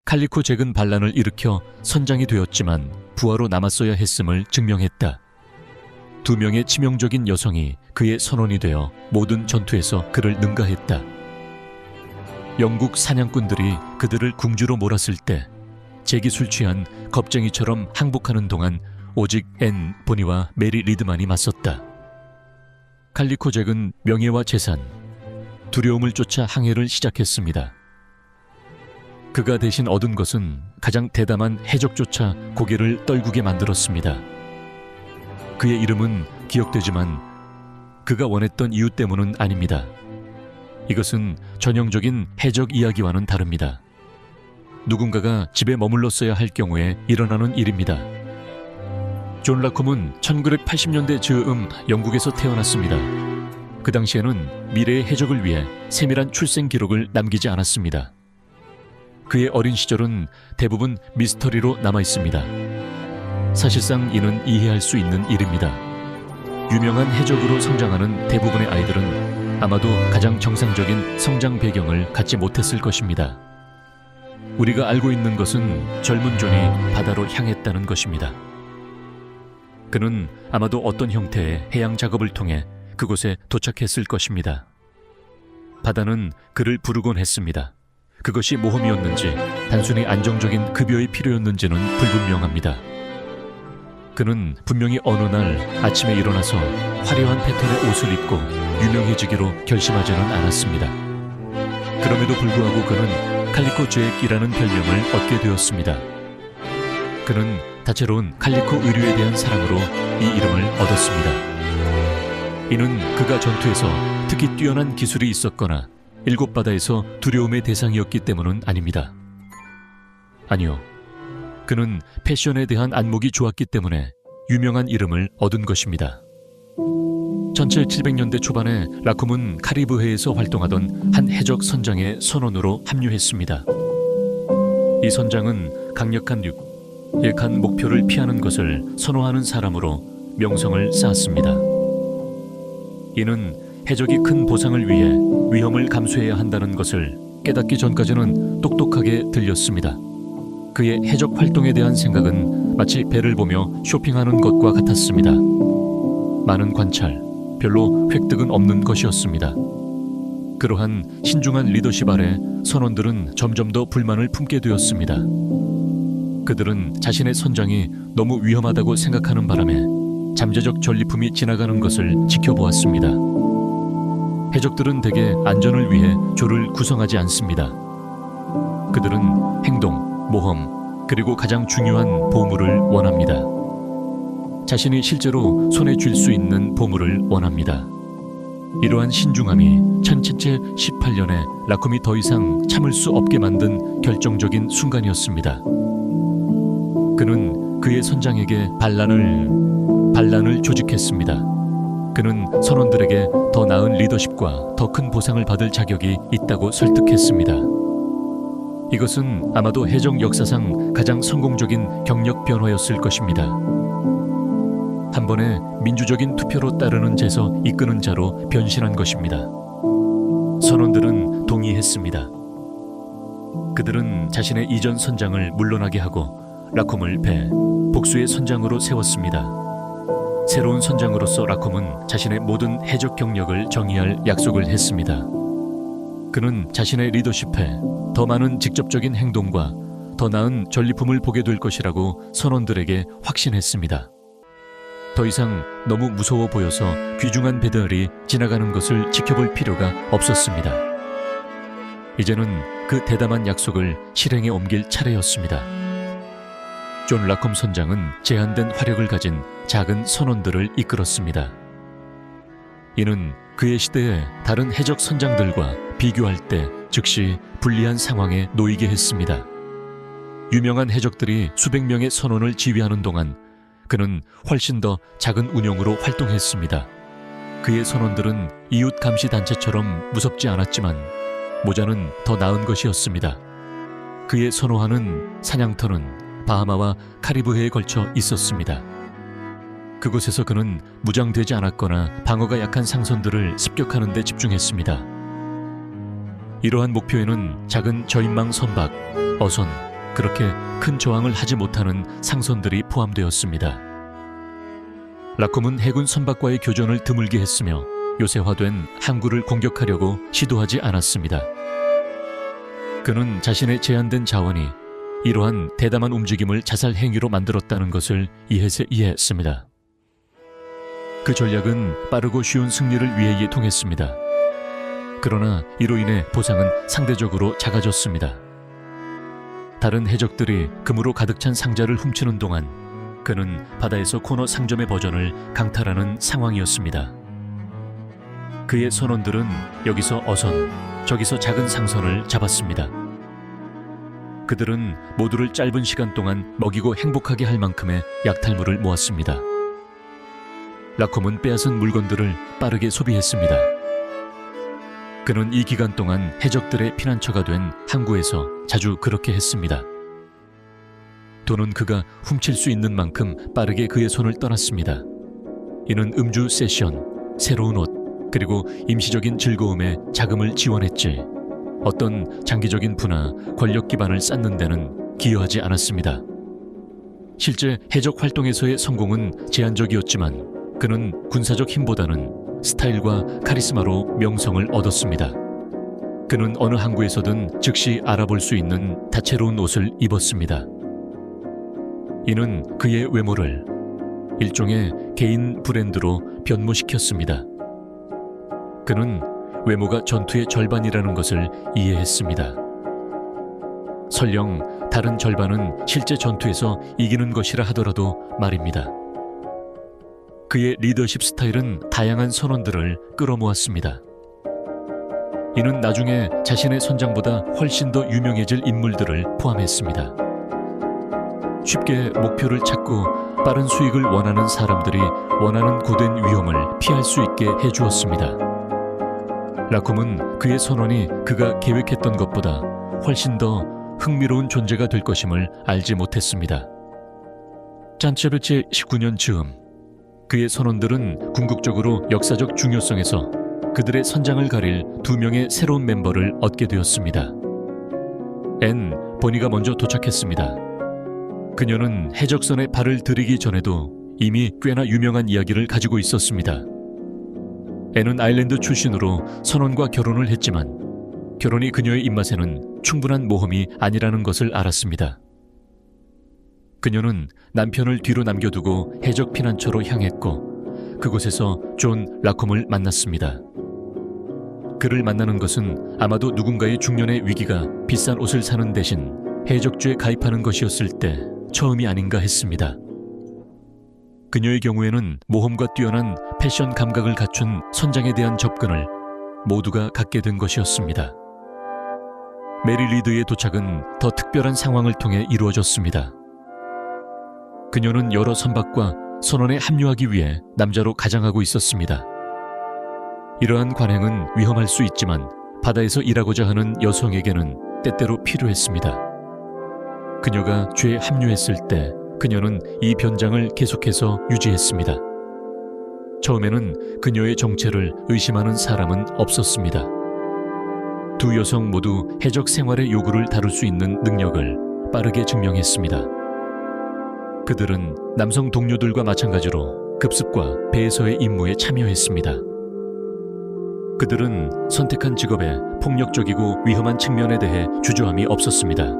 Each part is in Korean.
칼리코 잭은 반란을 일으켜 선장이 되었지만 부하로 남았어야 했음을 증명했다. 2명의 치명적인 여성이 그의 선원이 되어 모든 전투에서 그를 능가했다. 영국 사냥꾼들이 그들을 궁지로 몰았을 때 잭이 술 취한 겁쟁이처럼 항복하는 동안 오직 앤 보니와 메리 리드만이 맞섰다. 칼리코 잭은 명예와 재산, 두려움을 쫓아 항해를 시작했습니다. 그가 대신 얻은 것은 가장 대담한 해적조차 고개를 떨구게 만들었습니다. 그의 이름은 기억되지만 그가 원했던 이유 때문은 아닙니다. 이것은 전형적인 해적 이야기와는 다릅니다. 누군가가 집에 머물렀어야 할 경우에 일어나는 일입니다. 존 라콤은 1980년대 즈음 영국에서 태어났습니다. 그 당시에는 미래의 해적을 위해 세밀한 출생 기록을 남기지 않았습니다. 그의 어린 시절은 대부분 미스터리로 남아 있습니다. 사실상 이는 이해할 수 있는 일입니다. 유명한 해적으로 성장하는 대부분의 아이들은 아마도 가장 정상적인 성장 배경을 갖지 못했을 것입니다. 우리가 알고 있는 것은 젊은 존이 바다로 향했다는 것입니다. 그는 아마도 어떤 형태의 해양 작업을 통해 그곳에 도착했을 것입니다. 바다는 그를 부르곤 했습니다. 그것이 모험이었는지 단순히 안정적인 급여의 필요였는지는 불분명합니다. 그는 분명히 어느 날 아침에 일어나서 화려한 패턴의 옷을 입고 유명해지기로 결심하지는 않았습니다. 그럼에도 불구하고 그는 칼리코 잭이라는 별명을 얻게 되었습니다. 그는 다채로운 칼리코 의류에 대한 사랑으로 이 이름을 얻었습니다. 이는 그가 전투에서 특히 뛰어난 기술이 있었거나 일곱 바다에서 두려움의 대상이었기 때문은 아닙니다. 아니요. 그는 패션에 대한 안목이 좋았기 때문에 유명한 이름을 얻은 것입니다. 1700년대 초반에 라콤은 카리브해에서 활동하던 한 해적 선장의 선원으로 합류했습니다. 이 선장은 강력한 약한 목표를 피하는 것을 선호하는 사람으로 명성을 쌓았습니다. 이는 해적이 큰 보상을 위해 위험을 감수해야 한다는 것을 깨닫기 전까지는 똑똑하게 들렸습니다. 그의 해적 활동에 대한 생각은 마치 배를 보며 쇼핑하는 것과 같았습니다. 많은 관찰, 별로 획득은 없는 것이었습니다. 그러한 신중한 리더십 아래 선원들은 점점 더 불만을 품게 되었습니다. 그들은 자신의 선장이 너무 위험하다고 생각하는 바람에 잠재적 전리품이 지나가는 것을 지켜보았습니다. 해적들은 대개 안전을 위해 조를 구성하지 않습니다. 그들은 행동, 모험, 그리고 가장 중요한 보물을 원합니다. 자신이 실제로 손에 쥘 수 있는 보물을 원합니다. 이러한 신중함이 1718년에 라콤이 더 이상 참을 수 없게 만든 결정적인 순간이었습니다. 그는 그의 선장에게 반란을 조직했습니다. 그는 선원들에게 더 나은 리더십과 더 큰 보상을 받을 자격이 있다고 설득했습니다. 이것은 아마도 해적 역사상 가장 성공적인 경력 변화였을 것입니다. 한 번에 민주적인 투표로 따르는 제서 이끄는 자로 변신한 것입니다. 선원들은 동의했습니다. 그들은 자신의 이전 선장을 물러나게 하고 라콤을 복수의 선장으로 세웠습니다. 새로운 선장으로서 라콤은 자신의 모든 해적 경력을 정의할 약속을 했습니다. 그는 자신의 리더십에 더 많은 직접적인 행동과 더 나은 전리품을 보게 될 것이라고 선원들에게 확신했습니다. 더 이상 너무 무서워 보여서 귀중한 배달이 지나가는 것을 지켜볼 필요가 없었습니다. 이제는 그 대담한 약속을 실행에 옮길 차례였습니다. 존 라콤 선장은 제한된 화력을 가진 작은 선원들을 이끌었습니다. 이는 그의 시대의 다른 해적 선장들과 비교할 때 즉시 불리한 상황에 놓이게 했습니다. 유명한 해적들이 수백 명의 선원을 지휘하는 동안 그는 훨씬 더 작은 운용으로 활동했습니다. 그의 선원들은 이웃 감시 단체처럼 무섭지 않았지만 모자는 더 나은 것이었습니다. 그의 선호하는 사냥터는 바하마와 카리브해에 걸쳐 있었습니다. 그곳에서 그는 무장되지 않았거나 방어가 약한 상선들을 습격하는 데 집중했습니다. 이러한 목표에는 작은 저인망 선박, 어선, 그렇게 큰 저항을 하지 못하는 상선들이 포함되었습니다. 라콤은 해군 선박과의 교전을 드물게 했으며 요새화된 항구를 공격하려고 시도하지 않았습니다. 그는 자신의 제한된 자원이 이러한 대담한 움직임을 자살 행위로 만들었다는 것을 이해했습니다. 그 전략은 빠르고 쉬운 승리를 위해 통했습니다. 그러나 이로 인해 보상은 상대적으로 작아졌습니다. 다른 해적들이 금으로 가득 찬 상자를 훔치는 동안 그는 바다에서 코너 상점의 버전을 강탈하는 상황이었습니다. 그의 선원들은 여기서 어선, 저기서 작은 상선을 잡았습니다. 그들은 모두를 짧은 시간 동안 먹이고 행복하게 할 만큼의 약탈물을 모았습니다. 라콤은 빼앗은 물건들을 빠르게 소비했습니다. 그는 이 기간 동안 해적들의 피난처가 된 항구에서 자주 그렇게 했습니다. 돈은 그가 훔칠 수 있는 만큼 빠르게 그의 손을 떠났습니다. 이는 음주 세션, 새로운 옷, 그리고 임시적인 즐거움에 자금을 지원했지 어떤 장기적인 부나 권력 기반을 쌓는 데는 기여하지 않았습니다. 실제 해적 활동에서의 성공은 제한적이었지만 그는 군사적 힘보다는 스타일과 카리스마로 명성을 얻었습니다. 그는 어느 항구에서든 즉시 알아볼 수 있는 다채로운 옷을 입었습니다. 이는 그의 외모를 일종의 개인 브랜드로 변모시켰습니다. 그는 외모가 전투의 절반이라는 것을 이해했습니다. 설령 다른 절반은 실제 전투에서 이기는 것이라 하더라도 말입니다. 그의 리더십 스타일은 다양한 선원들을 끌어모았습니다. 이는 나중에 자신의 선장보다 훨씬 더 유명해질 인물들을 포함했습니다. 쉽게 목표를 찾고 빠른 수익을 원하는 사람들이 원하는 고된 위험을 피할 수 있게 해주었습니다. 라콤은 그의 선원이 그가 계획했던 것보다 훨씬 더 흥미로운 존재가 될 것임을 알지 못했습니다. 짠체르 제19년 즈음, 그의 선원들은 궁극적으로 역사적 중요성에서 그들의 선장을 가릴 2명의 새로운 멤버를 얻게 되었습니다. 앤 버니가 먼저 도착했습니다. 그녀는 해적선에 발을 들이기 전에도 이미 꽤나 유명한 이야기를 가지고 있었습니다. 앤은 아일랜드 출신으로 선원과 결혼을 했지만 결혼이 그녀의 입맛에는 충분한 모험이 아니라는 것을 알았습니다. 그녀는 남편을 뒤로 남겨두고 해적 피난처로 향했고 그곳에서 존 라콤을 만났습니다. 그를 만나는 것은 아마도 누군가의 중년의 위기가 비싼 옷을 사는 대신 해적주에 가입하는 것이었을 때 처음이 아닌가 했습니다. 그녀의 경우에는 모험과 뛰어난 패션 감각을 갖춘 선장에 대한 접근을 모두가 갖게 된 것이었습니다. 메리 리드의 도착은 더 특별한 상황을 통해 이루어졌습니다. 그녀는 여러 선박과 선원에 합류하기 위해 남자로 가장하고 있었습니다. 이러한 관행은 위험할 수 있지만 바다에서 일하고자 하는 여성에게는 때때로 필요했습니다. 그녀가 죄에 합류했을 때 그녀는 이 변장을 계속해서 유지했습니다. 처음에는 그녀의 정체를 의심하는 사람은 없었습니다. 두 여성 모두 해적 생활의 요구를 다룰 수 있는 능력을 빠르게 증명했습니다. 그들은 남성 동료들과 마찬가지로 급습과 배에서의 임무에 참여했습니다. 그들은 선택한 직업의 폭력적이고 위험한 측면에 대해 주저함이 없었습니다.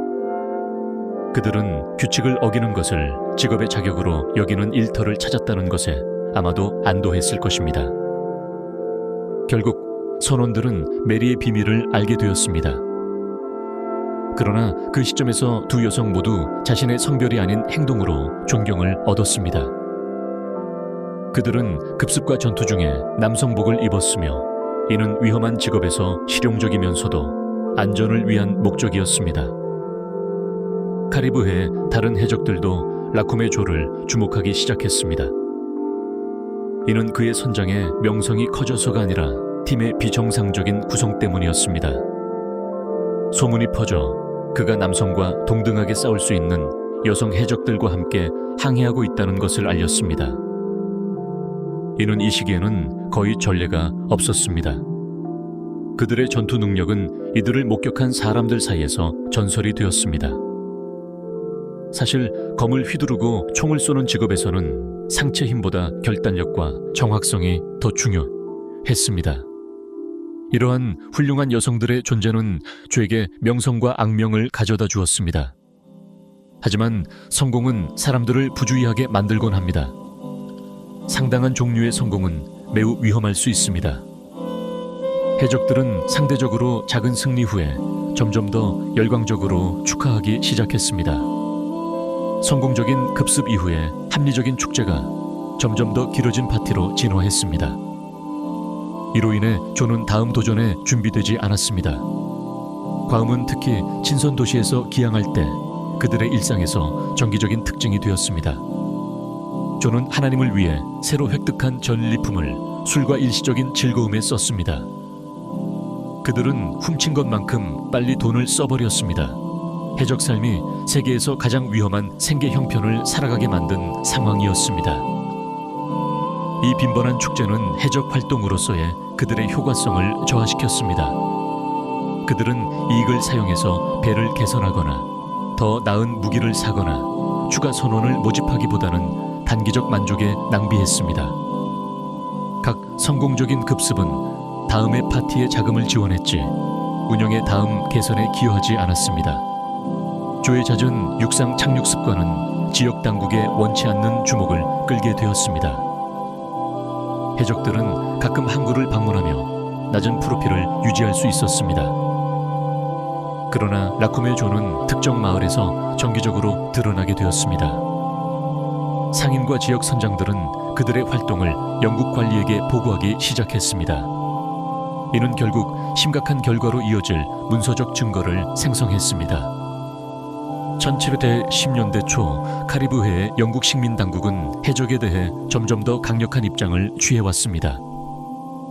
그들은 규칙을 어기는 것을 직업의 자격으로 여기는 일터를 찾았다는 것에 아마도 안도했을 것입니다. 결국 선원들은 메리의 비밀을 알게 되었습니다. 그러나 그 시점에서 두 여성 모두 자신의 성별이 아닌 행동으로 존경을 얻었습니다. 그들은 급습과 전투 중에 남성복을 입었으며 이는 위험한 직업에서 실용적이면서도 안전을 위한 목적이었습니다. 카리브해의 다른 해적들도 라콤의 조를 주목하기 시작했습니다. 이는 그의 선장의 명성이 커져서가 아니라 팀의 비정상적인 구성 때문이었습니다. 소문이 퍼져 그가 남성과 동등하게 싸울 수 있는 여성 해적들과 함께 항해하고 있다는 것을 알렸습니다. 이는 이 시기에는 거의 전례가 없었습니다. 그들의 전투 능력은 이들을 목격한 사람들 사이에서 전설이 되었습니다. 사실 검을 휘두르고 총을 쏘는 직업에서는 상체 힘보다 결단력과 정확성이 더 중요했습니다. 이러한 훌륭한 여성들의 존재는 저에게 명성과 악명을 가져다 주었습니다. 하지만 성공은 사람들을 부주의하게 만들곤 합니다. 상당한 종류의 성공은 매우 위험할 수 있습니다. 해적들은 상대적으로 작은 승리 후에 점점 더 열광적으로 축하하기 시작했습니다. 성공적인 급습 이후에 합리적인 축제가 점점 더 길어진 파티로 진화했습니다. 이로 인해 존은 다음 도전에 준비되지 않았습니다. 과음은 특히 친선 도시에서 기항할 때 그들의 일상에서 정기적인 특징이 되었습니다. 존은 하나님을 위해 새로 획득한 전리품을 술과 일시적인 즐거움에 썼습니다. 그들은 훔친 것만큼 빨리 돈을 써버렸습니다. 해적 삶이 세계에서 가장 위험한 생계 형편을 살아가게 만든 상황이었습니다. 이 빈번한 축제는 해적 활동으로서의 그들의 효과성을 저하시켰습니다. 그들은 이익을 사용해서 배를 개선하거나 더 나은 무기를 사거나 추가 선원을 모집하기보다는 단기적 만족에 낭비했습니다. 각 성공적인 급습은 다음의 파티의 자금을 지원했지 운영의 다음 개선에 기여하지 않았습니다. 조의 잦은 육상 착륙 습관은 지역 당국의 원치 않는 주목을 끌게 되었습니다. 해적들은 가끔 항구를 방문하며 낮은 프로필을 유지할 수 있었습니다. 그러나 라쿰의 존은 특정 마을에서 정기적으로 드러나게 되었습니다. 상인과 지역 선장들은 그들의 활동을 영국 관리에게 보고하기 시작했습니다. 이는 결국 심각한 결과로 이어질 문서적 증거를 생성했습니다. 1710년대 초 카리브해의 영국 식민 당국은 해적에 대해 점점 더 강력한 입장을 취해왔습니다.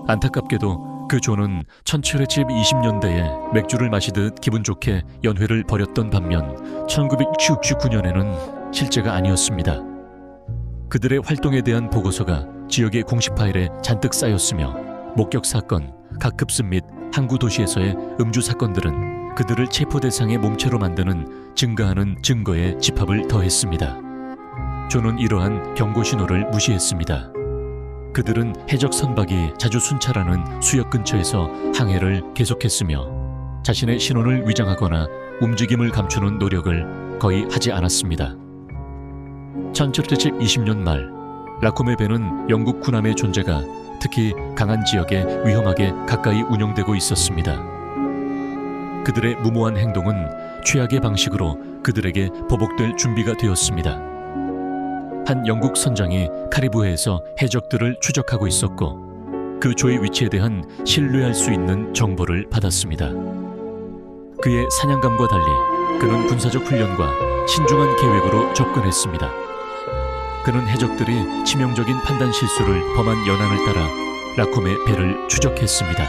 안타깝게도 그 존은 1720년대에 맥주를 마시듯 기분 좋게 연회를 벌였던 반면 1969년에는 실제가 아니었습니다. 그들의 활동에 대한 보고서가 지역의 공식 파일에 잔뜩 쌓였으며 목격 사건, 각급습 및 항구 도시에서의 음주 사건들은 그들을 체포 대상의 몸체로 만드는 증가하는 증거에 집합을 더했습니다. 존은 이러한 경고 신호를 무시했습니다. 그들은 해적 선박이 자주 순찰하는 수역 근처에서 항해를 계속했으며 자신의 신원을 위장하거나 움직임을 감추는 노력을 거의 하지 않았습니다. 1720년 말 라쿰의 배는 영국 군함의 존재가 특히 강한 지역에 위험하게 가까이 운용되고 있었습니다. 그들의 무모한 행동은 최악의 방식으로 그들에게 보복될 준비가 되었습니다. 한 영국 선장이 카리브해에서 해적들을 추적하고 있었고 그 조의 위치에 대한 신뢰할 수 있는 정보를 받았습니다. 그의 사냥감과 달리 그는 군사적 훈련과 신중한 계획으로 접근했습니다. 그는 해적들이 치명적인 판단 실수를 범한 연안을 따라 라쿰의 배를 추적했습니다.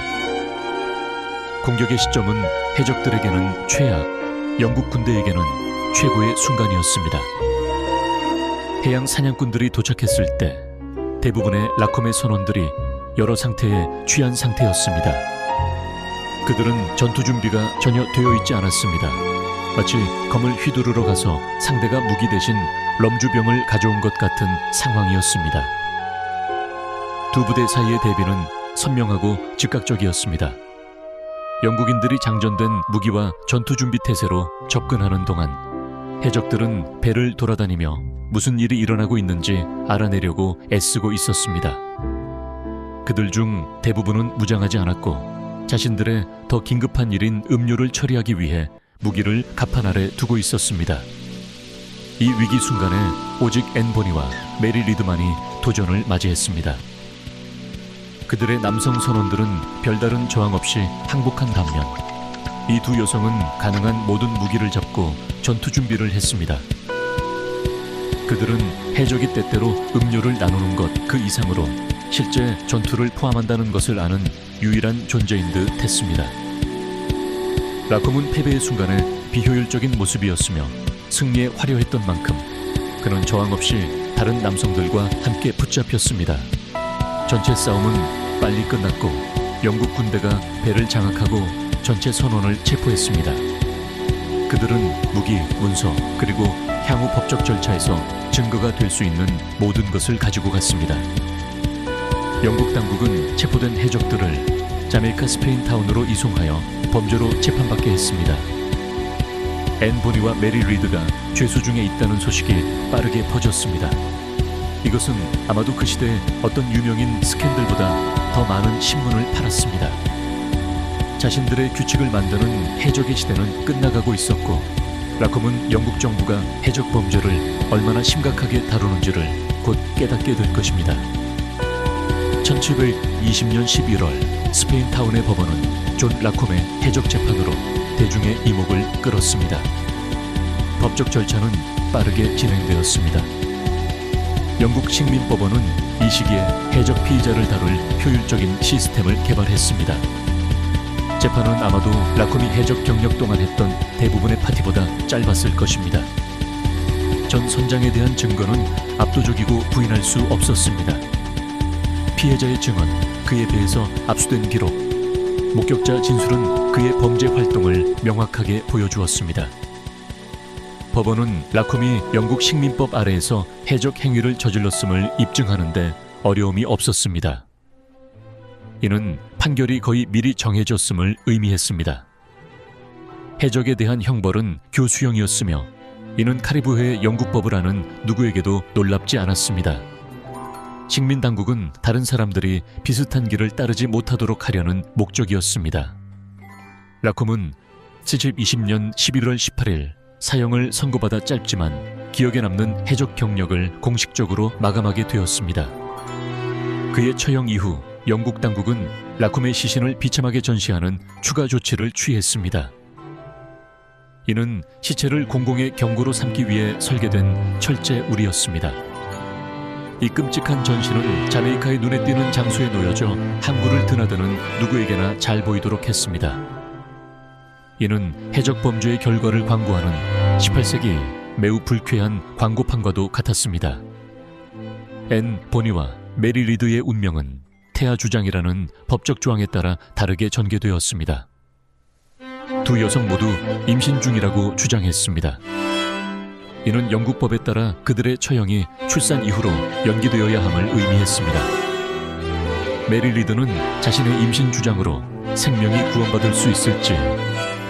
공격의 시점은 해적들에게는 최악, 영국 군대에게는 최고의 순간이었습니다. 해양 사냥꾼들이 도착했을 때 대부분의 라쿰의 선원들이 여러 상태에 취한 상태였습니다. 그들은 전투 준비가 전혀 되어 있지 않았습니다. 마치 검을 휘두르러 가서 상대가 무기 대신 럼주병을 가져온 것 같은 상황이었습니다. 두 부대 사이의 대비는 선명하고 즉각적이었습니다. 영국인들이 장전된 무기와 전투 준비 태세로 접근하는 동안 해적들은 배를 돌아다니며 무슨 일이 일어나고 있는지 알아내려고 애쓰고 있었습니다. 그들 중 대부분은 무장하지 않았고 자신들의 더 긴급한 일인 음료를 처리하기 위해 무기를 갑판 아래 두고 있었습니다. 이 위기 순간에 오직 앤 보니와 메리 리드만이 도전을 맞이했습니다. 그들의 남성 선원들은 별다른 저항 없이 항복한 반면 이 두 여성은 가능한 모든 무기를 잡고 전투 준비를 했습니다. 그들은 해적이 때때로 음료를 나누는 것 그 이상으로 실제 전투를 포함한다는 것을 아는 유일한 존재인 듯 했습니다. 라쿰은 패배의 순간에 비효율적인 모습이었으며 승리에 화려했던 만큼 그는 저항 없이 다른 남성들과 함께 붙잡혔습니다. 전체 싸움은 빨리 끝났고 영국 군대가 배를 장악하고 전체 선원을 체포했습니다. 그들은 무기, 문서, 그리고 향후 법적 절차에서 증거가 될 수 있는 모든 것을 가지고 갔습니다. 영국 당국은 체포된 해적들을 자메이카 스페인타운으로 이송하여 범죄로 재판받게 했습니다. 앤 보니와 메리 리드가 죄수 중에 있다는 소식이 빠르게 퍼졌습니다. 이것은 아마도 그 시대의 어떤 유명인 스캔들보다 더 많은 신문을 팔았습니다. 자신들의 규칙을 만드는 해적의 시대는 끝나가고 있었고, 라콤은 영국 정부가 해적 범죄를 얼마나 심각하게 다루는지를 곧 깨닫게 될 것입니다. 1720년 11월 스페인타운의 법원은 존 라콤의 해적 재판으로 대중의 이목을 끌었습니다. 법적 절차는 빠르게 진행되었습니다. 영국 식민법원은 이 시기에 해적 피의자를 다룰 효율적인 시스템을 개발했습니다. 재판은 아마도 라콤이 해적 경력 동안 했던 대부분의 파티보다 짧았을 것입니다. 전 선장에 대한 증거는 압도적이고 부인할 수 없었습니다. 피해자의 증언, 그에 대해서 압수된 기록, 목격자 진술은 그의 범죄 활동을 명확하게 보여주었습니다. 법원은 라콤이 영국 식민법 아래에서 해적 행위를 저질렀음을 입증하는데 어려움이 없었습니다. 이는 판결이 거의 미리 정해졌음을 의미했습니다. 해적에 대한 형벌은 교수형이었으며 이는 카리브해의 영국법을 아는 누구에게도 놀랍지 않았습니다. 식민당국은 다른 사람들이 비슷한 길을 따르지 못하도록 하려는 목적이었습니다. 라콤은 1720년 11월 18일 사형을 선고받아 짧지만 기억에 남는 해적 경력을 공식적으로 마감하게 되었습니다. 그의 처형 이후 영국 당국은 라콤의 시신을 비참하게 전시하는 추가 조치를 취했습니다. 이는 시체를 공공의 경고로 삼기 위해 설계된 철제우리였습니다. 이 끔찍한 전시는 자메이카의 눈에 띄는 장소에 놓여져 항구를 드나드는 누구에게나 잘 보이도록 했습니다. 이는 해적 범죄의 결과를 광고하는 18세기 매우 불쾌한 광고판과도 같았습니다. 앤 보니와 메리 리드의 운명은 태아 주장이라는 법적 조항에 따라 다르게 전개되었습니다. 두 여성 모두 임신 중이라고 주장했습니다. 이는 영국법에 따라 그들의 처형이 출산 이후로 연기되어야 함을 의미했습니다. 메리 리드는 자신의 임신 주장으로 생명이 구원받을 수 있을지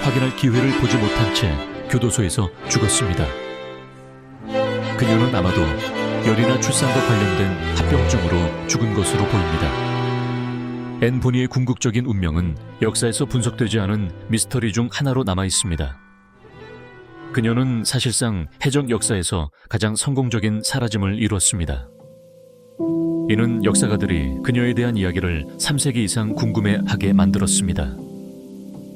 확인할 기회를 보지 못한 채 교도소에서 죽었습니다. 그녀는 아마도 열이나 출산과 관련된 합병증으로 죽은 것으로 보입니다. 앤 보니의 궁극적인 운명은 역사에서 분석되지 않은 미스터리 중 하나로 남아 있습니다. 그녀는 사실상 해적 역사에서 가장 성공적인 사라짐을 이뤘습니다. 이는 역사가들이 그녀에 대한 이야기를 3세기 이상 궁금해하게 만들었습니다.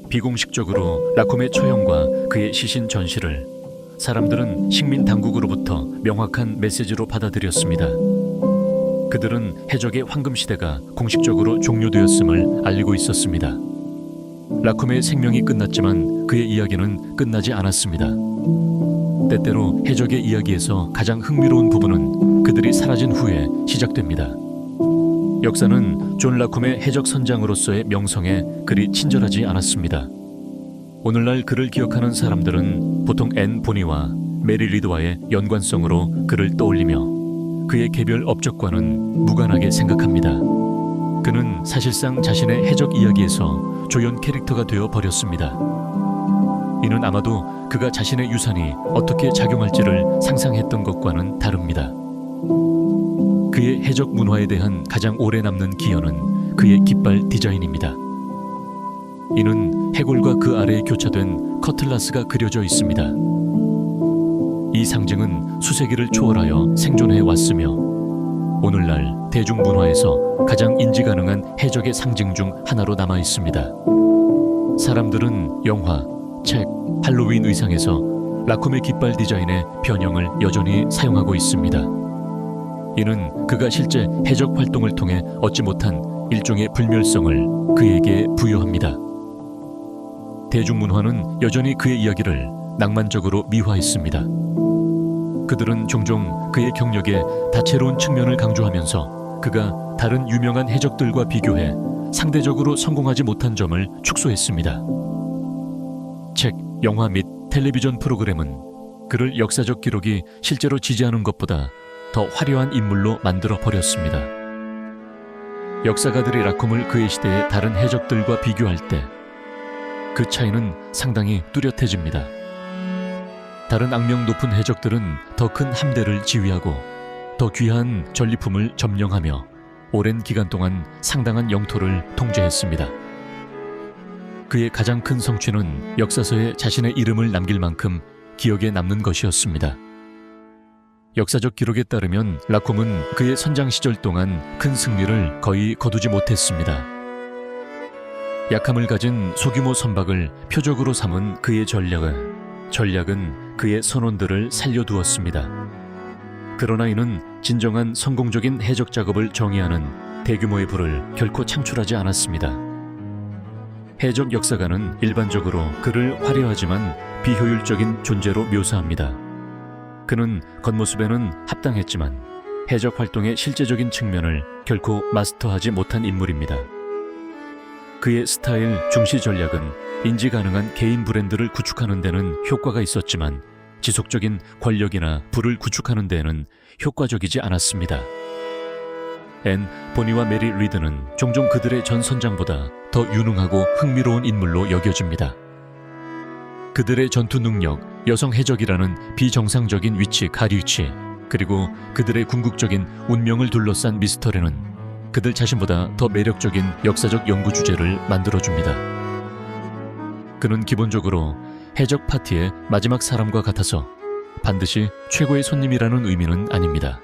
비공식적으로 라콤의 처형과 그의 시신 전시를 사람들은 식민 당국으로부터 명확한 메시지로 받아들였습니다. 그들은 해적의 황금 시대가 공식적으로 종료되었음을 알리고 있었습니다. 라콤의 생명이 끝났지만 그의 이야기는 끝나지 않았습니다. 때때로 해적의 이야기에서 가장 흥미로운 부분은 그들이 사라진 후에 시작됩니다. 역사는 존 라콤의 해적 선장으로서의 명성에 그리 친절하지 않았습니다. 오늘날 그를 기억하는 사람들은 보통 앤 보니와 메리 리드와의 연관성으로 그를 떠올리며 그의 개별 업적과는 무관하게 생각합니다. 그는 사실상 자신의 해적 이야기에서 조연 캐릭터가 되어 버렸습니다. 이는 아마도 그가 자신의 유산이 어떻게 작용할지를 상상했던 것과는 다릅니다. 그의 해적 문화에 대한 가장 오래 남는 기여는 그의 깃발 디자인입니다. 이는 해골과 그 아래에 교차된 커틀라스가 그려져 있습니다. 이 상징은 수세기를 초월하여 생존해 왔으며 오늘날 대중문화에서 가장 인지 가능한 해적의 상징 중 하나로 남아 있습니다. 사람들은 영화, 책, 할로윈 의상에서 라콤의 깃발 디자인의 변형을 여전히 사용하고 있습니다. 이는 그가 실제 해적 활동을 통해 얻지 못한 일종의 불멸성을 그에게 부여합니다. 대중문화는 여전히 그의 이야기를 낭만적으로 미화했습니다. 그들은 종종 그의 경력의 다채로운 측면을 강조하면서 그가 다른 유명한 해적들과 비교해 상대적으로 성공하지 못한 점을 축소했습니다. 책, 영화 및 텔레비전 프로그램은 그를 역사적 기록이 실제로 지지하는 것보다 더 화려한 인물로 만들어 버렸습니다. 역사가들이 라콤을 그의 시대의 다른 해적들과 비교할 때 그 차이는 상당히 뚜렷해집니다. 다른 악명 높은 해적들은 더 큰 함대를 지휘하고 더 귀한 전리품을 점령하며 오랜 기간 동안 상당한 영토를 통제했습니다. 그의 가장 큰 성취는 역사서에 자신의 이름을 남길 만큼 기억에 남는 것이었습니다. 역사적 기록에 따르면 라콤은 그의 선장 시절 동안 큰 승리를 거의 거두지 못했습니다. 약함을 가진 소규모 선박을 표적으로 삼은 그의 전략은 그의 선원들을 살려두었습니다. 그러나 이는 진정한 성공적인 해적 작업을 정의하는 대규모의 부를 결코 창출하지 않았습니다. 해적 역사가는 일반적으로 그를 화려하지만 비효율적인 존재로 묘사합니다. 그는 겉모습에는 합당했지만 해적 활동의 실제적인 측면을 결코 마스터하지 못한 인물입니다. 그의 스타일 중시 전략은 인지 가능한 개인 브랜드를 구축하는 데는 효과가 있었지만 지속적인 권력이나 부를 구축하는 데에는 효과적이지 않았습니다. 앤, 보니와 메리 리드는 종종 그들의 전 선장보다 더 유능하고 흥미로운 인물로 여겨집니다. 그들의 전투 능력, 여성 해적이라는 비정상적인 가위치, 그리고 그들의 궁극적인 운명을 둘러싼 미스터리는 그들 자신보다 더 매력적인 역사적 연구 주제를 만들어줍니다. 그는 기본적으로 해적 파티의 마지막 사람과 같아서 반드시 최고의 손님이라는 의미는 아닙니다.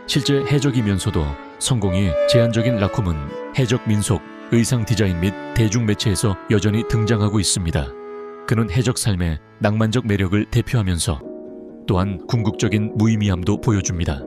실제 해적이면서도 성공이 제한적인 라콤은 해적 민속, 의상 디자인 및 대중 매체에서 여전히 등장하고 있습니다. 그는 해적 삶의 낭만적 매력을 대표하면서 또한 궁극적인 무의미함도 보여줍니다.